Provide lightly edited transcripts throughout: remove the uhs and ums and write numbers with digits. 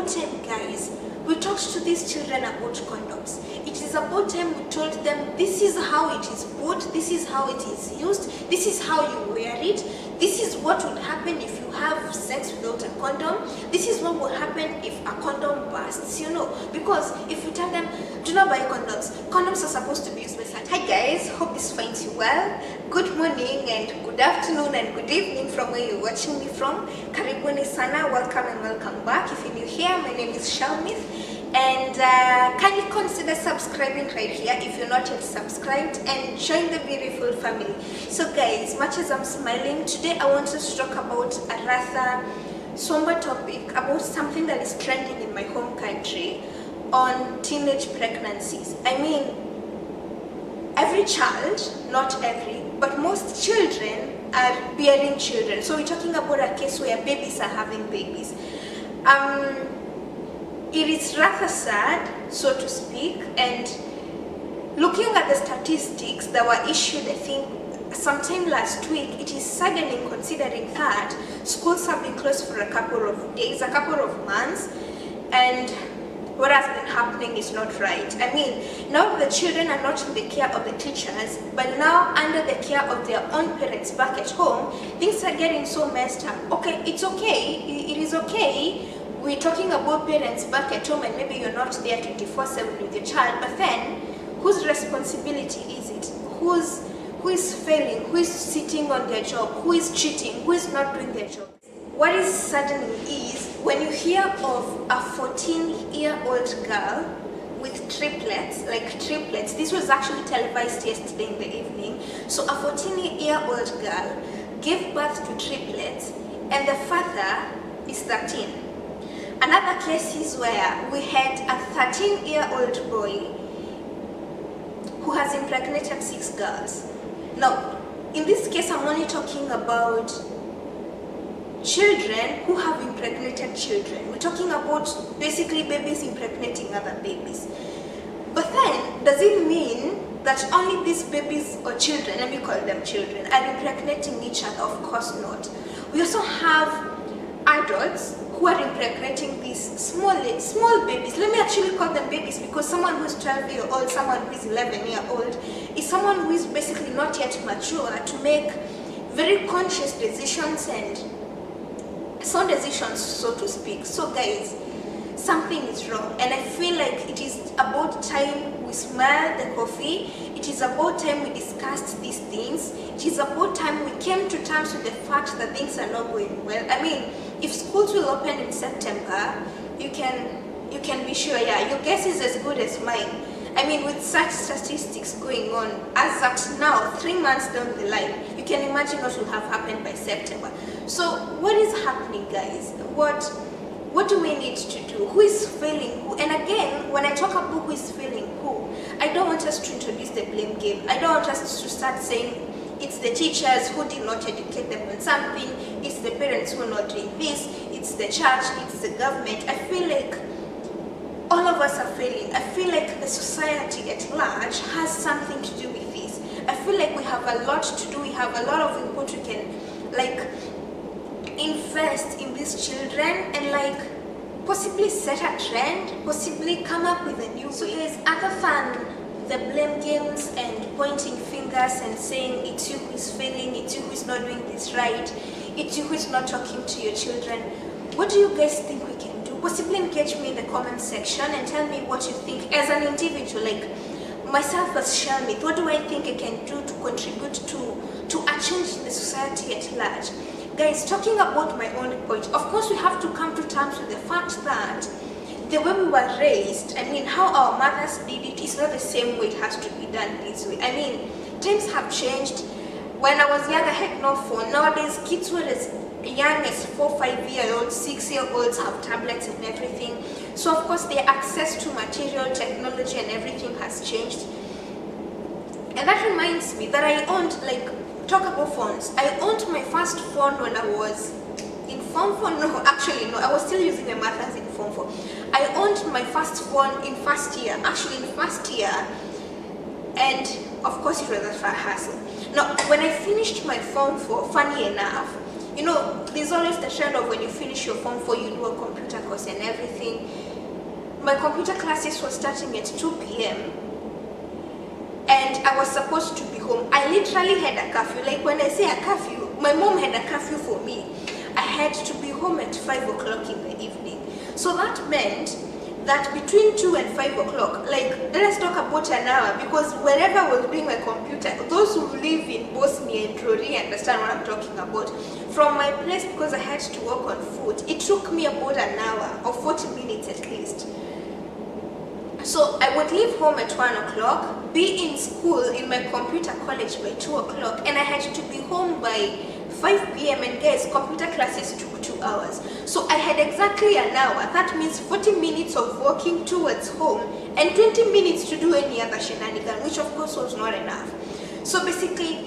about time, guys, we talked to these children about condoms. It is about time we told them this is how it is put, this is how it is used, this is how you wear it, this is what would happen if you have sex without a condom, this is what will happen if a condom bursts, you know. Because if you tell them, do not buy condoms, condoms are supposed to be used by such. Hi guys, hope this finds you well. Good morning and good afternoon and good evening from where you're watching me from. Karibuni sana, welcome and welcome back. If you're new here, my name is Shalmith. And kindly consider subscribing right here if you're not yet subscribed, and join the beautiful family. So guys, much as I'm smiling, today I want us to talk about a rather somber topic, about something that is trending in my home country on teenage pregnancies. I mean, every child, not every, but most children are bearing children. So we're talking about a case where babies are having babies. It is rather sad, so to speak, and looking at the statistics that were issued, I think, sometime last week, it is saddening considering that schools have been closed for a couple of days, a couple of months, and what has been happening is not right. I mean, now the children are not in the care of the teachers, but now under the care of their own parents back at home, things are getting so messed up. Okay, it's okay, it is okay. We're talking about parents back at home and maybe you're not there 24/7 with your child, but then whose responsibility is it? Who is failing? Who is sitting on their job? Who is cheating? Who is not doing their job? What is saddening is when you hear of a 14-year-old girl with triplets, this was actually televised yesterday in the evening. So a 14-year-old girl gave birth to triplets and the father is 13. Another case is where we had a 13-year-old boy who has impregnated 6 girls. Now, in this case, I'm only talking about children who have impregnated children. We're talking about basically babies impregnating other babies. But then, does it mean that only these babies or children, let me call them children, are impregnating each other? Of course not. We also have adults who are impregnating these small babies. Let me actually call them babies, because someone who is 12-year-old, someone who is 11-year-old is someone who is basically not yet mature to make very conscious decisions and sound decisions, so to speak. So guys, something is wrong, and I feel like it is about time we smell the coffee. It is about time we discussed these things. It is about time we came to terms with the fact that things are not going well. I mean, if schools will open in September, you can be sure, yeah, your guess is as good as mine. I mean, with such statistics going on, as at now, 3 months down the line, you can imagine what will have happened by September. So what is happening, guys? What do we need to do? Who is failing who? And again, when I talk about who is failing who, I don't want us to introduce the blame game. I don't want us to start saying it's the teachers who did not educate them on something, it's the parents who are not doing this, it's the church, it's the government. I feel like all of us are failing. I feel like the society at large has something to do with this. I feel like we have a lot to do. We have a lot of input. We can invest in these children and possibly set a trend, possibly come up with a new way. So guys, other than the blame games and pointing fingers and saying it's you who is failing, it's you who is not doing this right, it's you who is not talking to your children, what do you guys think we can do? Possibly engage me in the comment section and tell me what you think as an individual, like myself as Shalmith. What do I think I can do to contribute to a change in the society at large? Guys, talking about my own point, of course we have to come to terms with the fact that the way we were raised, I mean, how our mothers did it is not the same way it has to be done this way. I mean, times have changed. When I was young, I had no phone. Nowadays, kids were as young as 4, 5-year-olds, 6-year-olds have tablets and everything. So of course, their access to material technology and everything has changed. And that reminds me that I owned, talk about phones. I owned my first phone when I was in Form 4. No, actually no, I was still using my mother's in Form 4. I owned my first phone in first year, and of course it was a hassle. Now, when I finished my Form 4, funny enough, You know, there's always the trend of when you finish your Form 4, you do a computer course and everything. My computer classes were starting at 2 p.m. and I was supposed to be home. I literally had a curfew. Like when I say a curfew, my mom had a curfew for me. I had to be home at 5 o'clock in the evening. So that meant that between 2 and 5 o'clock, like, let's talk about an hour, because wherever I was doing my computer, those who live in Bosnia and Rory understand what I'm talking about. From my place, because I had to walk on foot, it took me about an hour or 40 minutes at least. So I would leave home at 1 o'clock, be in school in my computer college by 2 o'clock, and I had to be home by 5 p.m. and guys, computer classes took 2 hours. So I had exactly an hour. That means 40 minutes of walking towards home and 20 minutes to do any other shenanigan, which of course was not enough. So basically,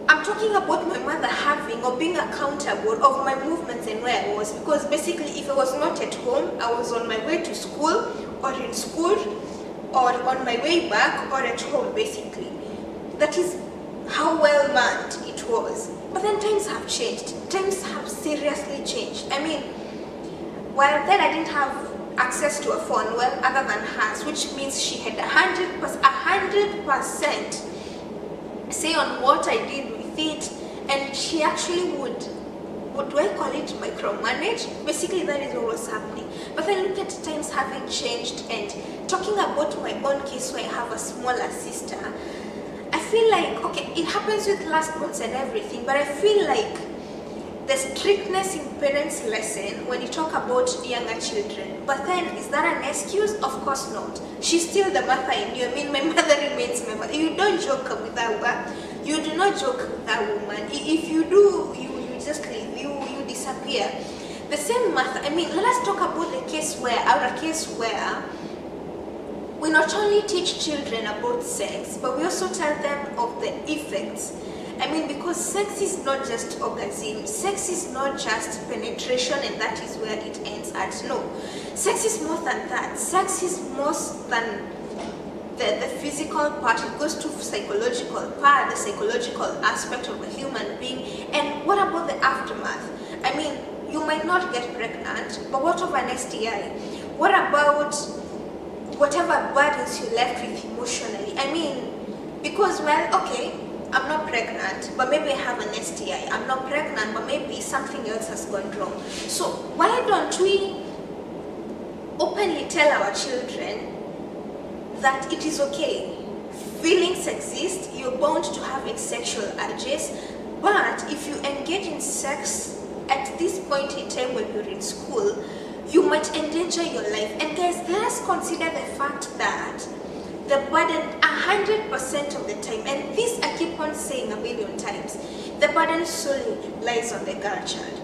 I'm talking about my mother having or being accountable of my movements and where I was, because basically if I was not at home, I was on my way to school or in school or on my way back or at home basically. That is how well manned it was. But then times have changed. Times have seriously changed. I mean, while then I didn't have access to a phone, well, other than hers, which means she had 100% say on what I did with it, and she actually would, what do I call it, micromanage? Basically that is what was happening. But then look at times having changed, and talking about my own case where I have a smaller sister, I feel like, okay, it happens with last months and everything, but I feel like the strictness in parents lesson when you talk about younger children. But then, is that an excuse? Of course not. She's still the mother in you. I mean, my mother remains my mother. You don't joke with that woman. You do not joke with that woman. If you do, you just leave. You disappear. The same mother. I mean, let us talk about the case where, we not only teach children about sex, but we also tell them of the effects. I mean, because sex is not just orgasm, sex is not just penetration and that is where it ends at. No, sex is more than that. Sex is more than the physical part. It goes to psychological part, the psychological aspect of a human being. And what about the aftermath? I mean, you might not get pregnant, but what of an STI? What about whatever burdens you left with emotionally? I mean, because, well, okay, I'm not pregnant, but maybe I have an STI. I'm not pregnant, but maybe something else has gone wrong. So why don't we openly tell our children that it is okay? Feelings exist, you're bound to having sexual urges, but if you engage in sex at this point in time when you're in school, you might endanger your life. And guys, let us consider the fact that the burden 100% of the time, and this I keep on saying a million times, the burden solely lies on the girl child.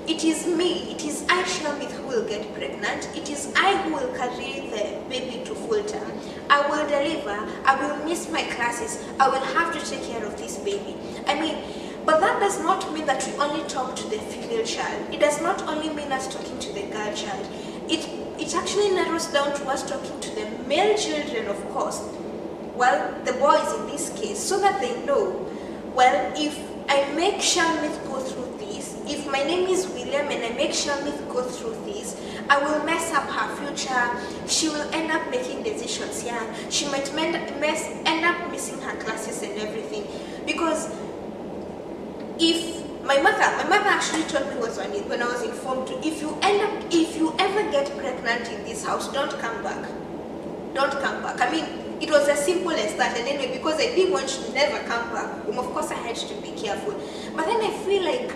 It is me, it is I, Shamith, who will get pregnant. It is I who will carry the baby to full term. I will deliver, I will miss my classes, I will have to take care of this baby. I mean, but that does not mean that we only talk to the female child. It does not only mean us talking to the girl child. It actually narrows down to us talking to the male children, of course, well, the boys in this case, so that they know, well, if I make Shamith go through this, if my name is William and I make Shamith go through this, I will mess up her future. She will end up making decisions young. She might end up missing her classes and everything. Because if my mother actually told me was on it when I was informed to, if you ever get pregnant in this house, don't come back. Don't come back. I mean, it was as simple as that. And anyway, because I didn't want you to never come back, of course I had to be careful. But then I feel like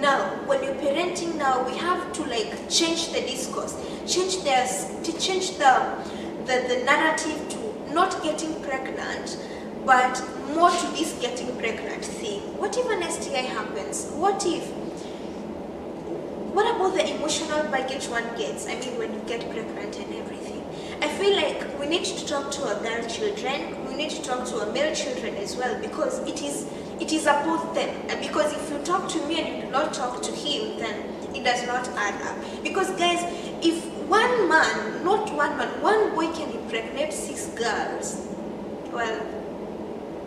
now, when you're parenting now, we have to like change the discourse, change the narrative to not getting pregnant, but more to this getting pregnant thing. What if an STI happens? What about the emotional baggage one gets? I mean, when you get pregnant and everything. I feel like we need to talk to our girl children, we need to talk to our male children as well, because it is about them. Because if you talk to me and you do not talk to him, then it does not add up. Because guys, if one boy can impregnate 6 girls, well,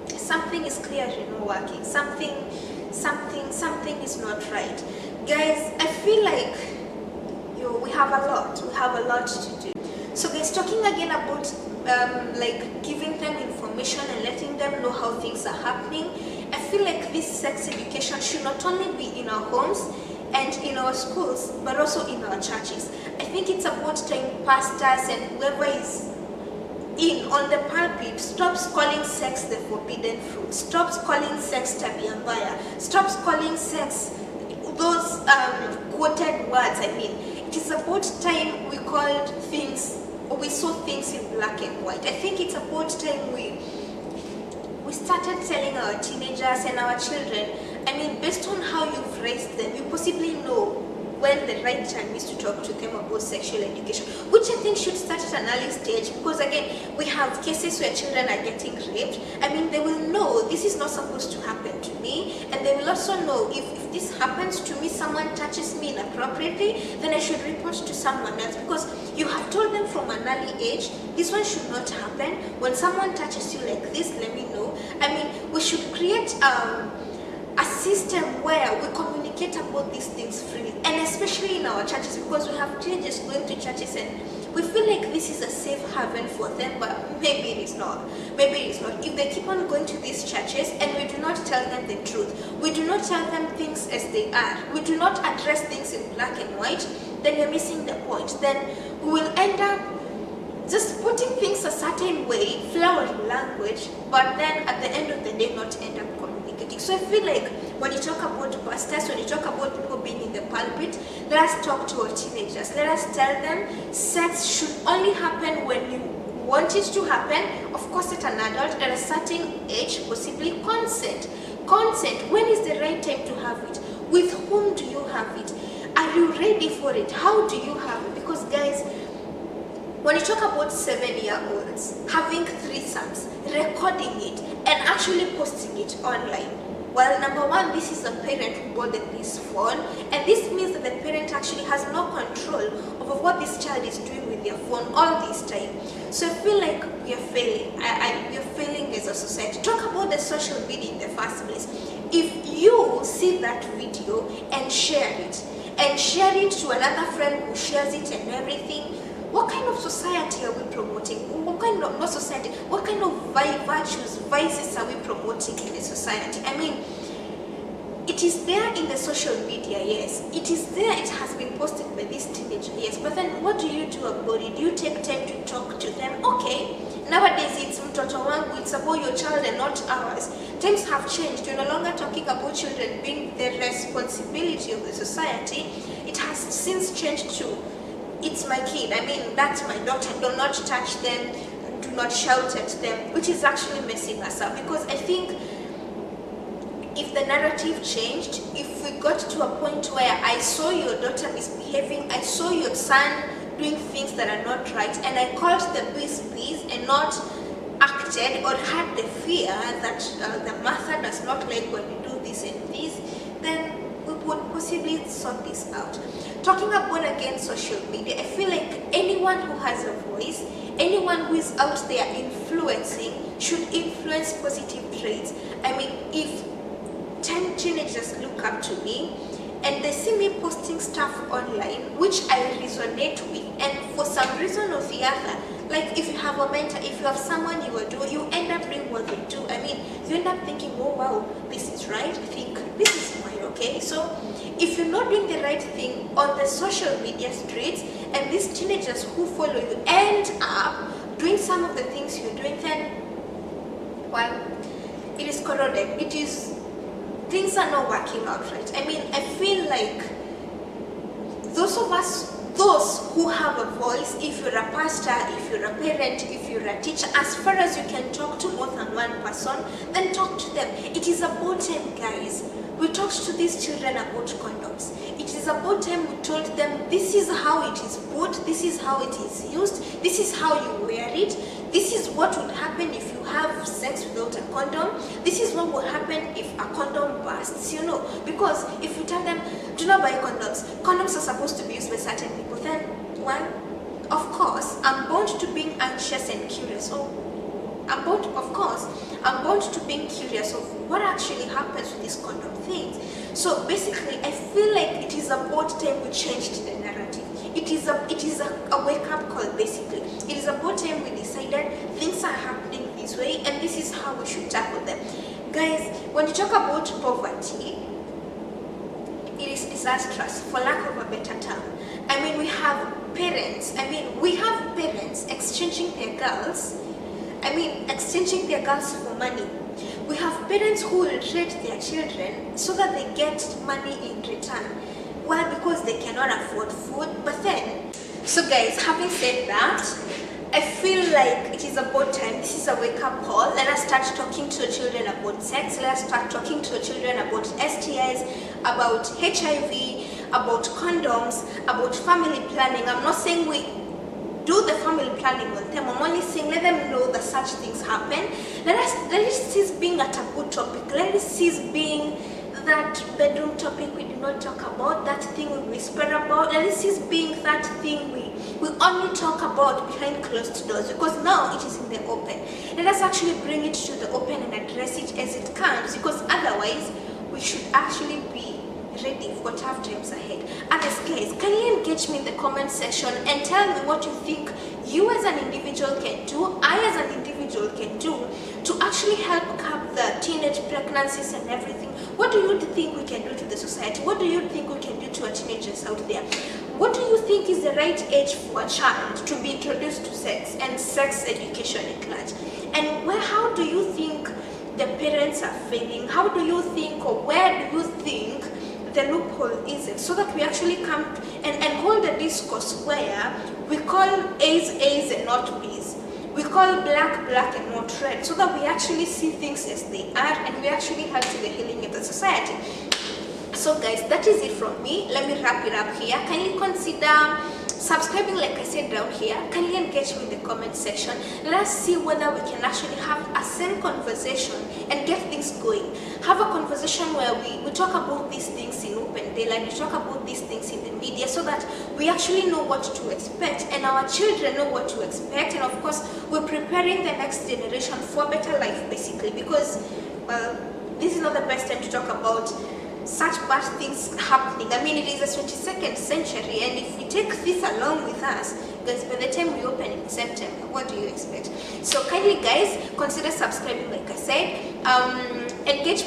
something is clearly not working. Something is not right. Guys, I feel like we have a lot to do. So guys, talking again about like giving them information and letting them know how things are happening, I feel like this sex education should not only be in our homes and in our schools, but also in our churches. I think it's about time pastors and whoever is on the pulpit stops calling sex the forbidden fruit, stops calling sex tabia mbaya, stops calling sex those quoted words. I mean, it is about time we called things, or we saw things in black and white. I think it's about time we started telling our teenagers and our children, I mean, based on how you've raised them, you possibly know when the right time is to talk to them about sexual education, which I think should start at an early stage, because again, we have cases where children are getting raped. I mean, they will know this is not supposed to happen to me, and they will also know if this happens to me, someone touches me inappropriately, then I should report to someone else, because you have told them from an early age, this one should not happen. When someone touches you like this, let me know. I mean, we should create a system where we communicate about these things freely, and especially in our churches, because we have teenagers going to churches and we feel like this is a safe haven for them, but maybe it is not. Maybe it is not. If they keep on going to these churches and we do not tell them the truth, we do not tell them things as they are, we do not address things in black and white, then we're missing the point. Then we will end up just putting things a certain way, flowery language, but then at the end of the day not end up communicating. So I feel like when you talk about pastors, when you talk about people being in the pulpit, let us talk to our teenagers. Let us tell them sex should only happen when you want it to happen, of course at an adult, at a certain age, possibly consent. Consent, when is the right time to have it? With whom do you have it? Are you ready for it? How do you have it? Because guys, when you talk about 7-year-olds having threesomes, recording it, and actually posting it online, well, number one, this is a parent who bought this phone, and this means that the parent actually has no control over what this child is doing with their phone all this time. So I feel like we are failing. We are failing as a society. Talk about the social media in the first place. If you see that video and share it to another friend who shares it and everything, what kind of society are we promoting? What kind of, not society, what kind of virtues, vices are we promoting in the society? I mean, it is there in the social media, yes. It is there, it has been posted by this teenager, yes. But then what do you do about it? Do you take time to talk to them? Okay. Nowadays it's mtoto wangu, it's about your child and not ours. Times have changed. You're no longer talking about children being the responsibility of the society. It has since changed to, it's my kid, I mean, that's my daughter, do not touch them, do not shout at them, which is actually messing us up. Because I think if the narrative changed, if we got to a point where I saw your daughter misbehaving, I saw your son doing things that are not right, and I called the please and not acted or had the fear that the mother does not like when you do this and this, then we would possibly sort this out. Talking about again social media, I feel like anyone who has a voice, anyone who is out there influencing, should influence positive traits. I mean, if 10 teenagers look up to me and they see me posting stuff online which I resonate with, and for some reason or the other, like if you have a mentor, if you have someone you adore, you end up doing what they do. I mean, you end up thinking, oh wow, this is right, I think this is fine, okay? So if you're not doing the right thing on the social media streets, and these teenagers who follow you end up doing some of the things you're doing, then, well, it is corroded. It is, things are not working out right. I mean, I feel like those of us, those who have a voice, if you're a pastor, if you're a parent, if you're a teacher, as far as you can talk to more than one person, then talk to them. It is about time, guys, we talked to these children about condoms. It is about time we told them this is how it is put, this is how it is used, this is how you wear it, this is what would happen if you have sex without a condom, this is what will happen if a condom bursts, you know. Because if you tell them, do not buy condoms, condoms are supposed to be used by certain people, then, well, of course, I'm bound to being anxious and curious. Oh, of course, I'm bound to being curious of what actually happens with these condom things. So basically, I feel like it is about time we changed the narrative. It is a wake-up call, basically. It is about time we decided things are happening this way and this is how we should tackle them. Guys, when you talk about poverty, it is disastrous, for lack of a better term. I mean, we have parents exchanging their girls for money. We have parents who will trade their children so that they get money in return. Why? Because they cannot afford food. But then, so guys, having said that, I feel like it is about time. This is a wake-up call. Let us start talking to our children about sex. Let us start talking to our children about STIs, about HIV, about condoms, about family planning. I'm not saying we do the family planning with them. I'm only saying let them know that such things happen. Let it cease being a taboo topic. Let it cease being that bedroom topic we do not talk about, that thing we whisper about. Let it cease being that thing we only talk about behind closed doors, because now it is in the open. Let us actually bring it to the open and address it as it comes, because otherwise we should actually be ready for tough times ahead. Others, guys, can you engage me in the comment section and tell me what you think you as an individual can do, I as an individual can do to actually help curb the teenage pregnancies and everything? What do you think we can do to the society? What do you think we can do to our teenagers out there? What do you think is the right age for a child to be introduced to sex and sex education in large? And how do you think the parents are failing? How do you think, or where do you think the loophole is it, so that we actually come and hold a discourse where we call A's A's and not B's. We call black black and not red, so that we actually see things as they are and we actually help to the healing of the society. So guys, that is it from me. Let me wrap it up here. Can you consider subscribing, like I said down here? Can you engage me in the comment section? Let's see whether we can actually have a sane conversation and get things going. Have a conversation where we talk about these things in open daylight, we talk about these things in the media, so that we actually know what to expect and our children know what to expect, and of course we're preparing the next generation for a better life, basically, because well, this is not the best time to talk about such bad things happening. I mean, it is the 22nd century, and if we take this along with us, guys, by the time we open in September, what do you expect? So kindly, guys, consider subscribing, like I said. Engage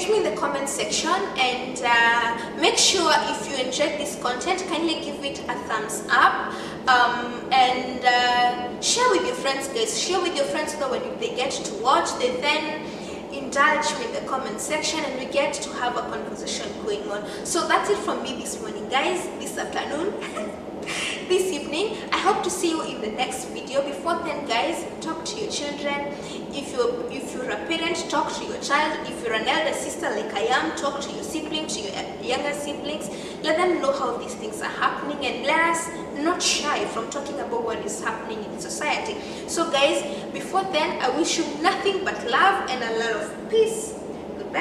me in the comment section, and make sure if you enjoyed this content, kindly give it a thumbs up, and share with your friends, guys. Share with your friends so that when they get to watch, they then indulge me in the comment section and we get to have a conversation going on. So that's it from me this morning, guys, this afternoon, this evening. I hope to see you in the next video. Before then, guys, talk to your children. If you're a parent, talk to your child. If you're an elder sister like I am, talk to your siblings, to your younger siblings. Let them know how these things are happening, and let us not shy from talking about what is happening in society. So guys, before then, I wish you nothing but love and a lot of peace.